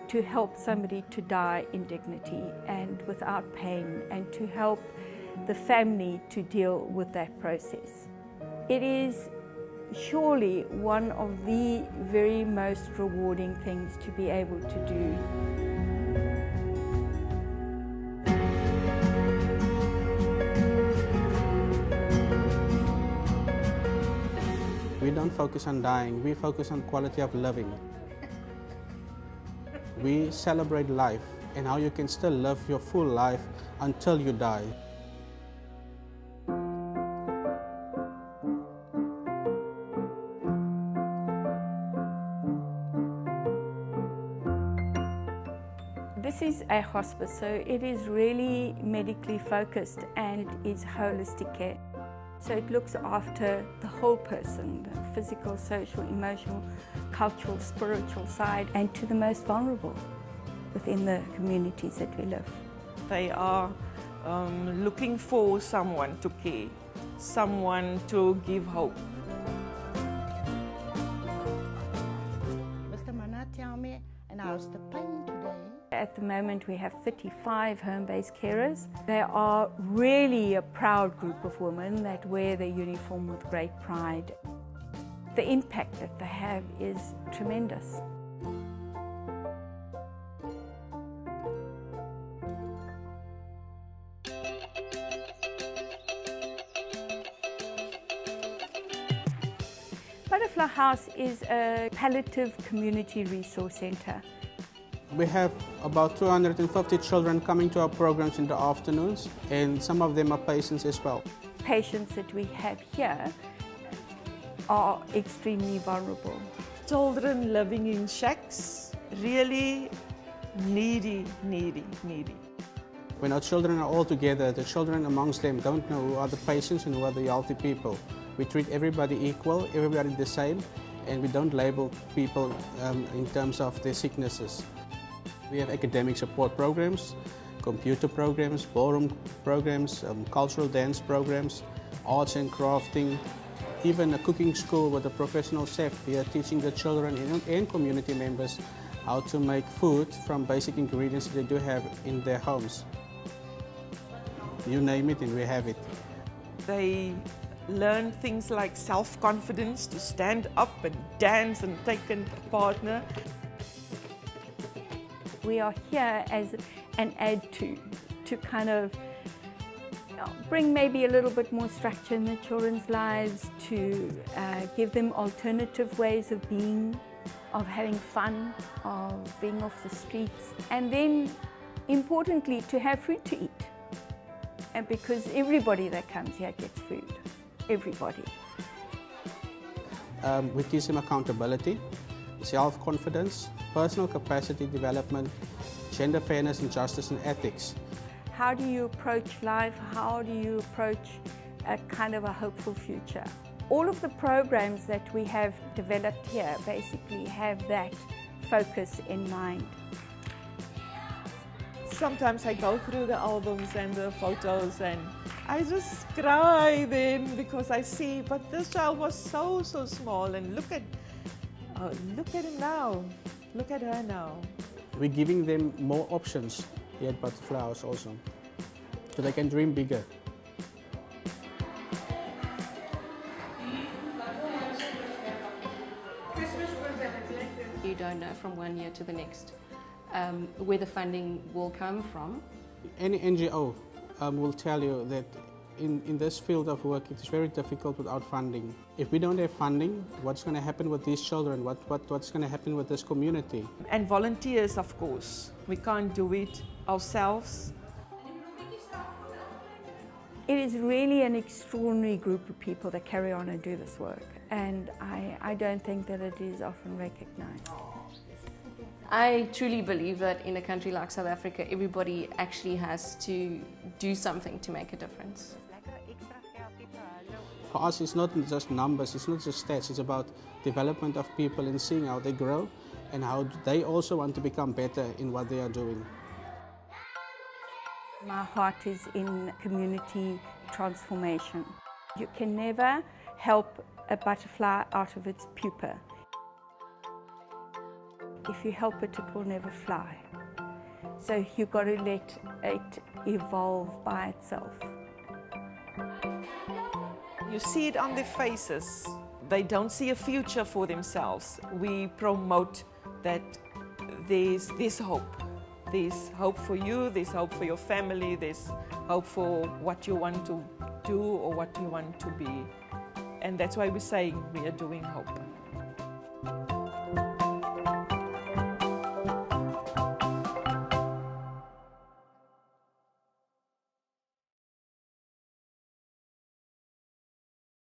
to help somebody to die in dignity and without pain, and to help the family to deal with that process. It is surely one of the very most rewarding things to be able to do. We don't focus on dying, we focus on quality of living. We celebrate life and how you can still live your full life until you die. This is a hospice, so it is really medically focused and it is holistic care. So it looks after the whole person, the physical, social, emotional, cultural, spiritual side, and to the most vulnerable within the communities that we live. They are looking for someone to care, someone to give hope. Mr. Mana tell me, and how's the pain today? At the moment we have 35 home-based carers. They are really a proud group of women that wear their uniform with great pride. The impact that they have is tremendous. Butterfly House is a palliative community resource centre. We have about 250 children coming to our programs in the afternoons, and some of them are patients as well. Patients that we have here are extremely vulnerable. Children living in shacks, really needy. When our children are all together, the children amongst them don't know who are the patients and who are the healthy people. We treat everybody equal, everybody the same, and we don't label people in terms of their sicknesses. We have academic support programs, computer programs, ballroom programs, cultural dance programs, arts and crafting, even a cooking school with a professional chef here teaching the children and community members how to make food from basic ingredients they do have in their homes. You name it and we have it. They learn things like self-confidence, to stand up and dance and take a partner. We are here as an add to kind of bring maybe a little bit more structure in the children's lives, to give them alternative ways of being, of having fun, of being off the streets, and then importantly to have food to eat. And because everybody that comes here gets food, everybody. We teach them accountability, self-confidence, personal capacity development, gender fairness and justice and ethics. How do you approach life? How do you approach a kind of a hopeful future? All of the programs that we have developed here basically have that focus in mind. Sometimes I go through the albums and the photos and I just cry then because I see, but this child was so small, and look at him now. Look at her now. We're giving them more options here at Butterfly House also, so they can dream bigger. You don't know from one year to the next where the funding will come from. Any NGO will tell you that in this field of work it is very difficult without funding. If we don't have funding, what's going to happen with these children? What's going to happen with this community? And volunteers, of course. We can't do it ourselves. It is really an extraordinary group of people that carry on and do this work, and I don't think that it is often recognized. I truly believe that in a country like South Africa, everybody actually has to do something to make a difference. For us, it's not just numbers, it's not just stats, it's about development of people and seeing how they grow and how they also want to become better in what they are doing. My heart is in community transformation. You can never help a butterfly out of its pupa. if you help it, it will never fly. So you've got to let it evolve by itself. You see it on their faces. They don't see a future for themselves. We promote that there's hope. There's hope for you, there's hope for your family, there's hope for what you want to do or what you want to be. And that's why we say we are doing hope.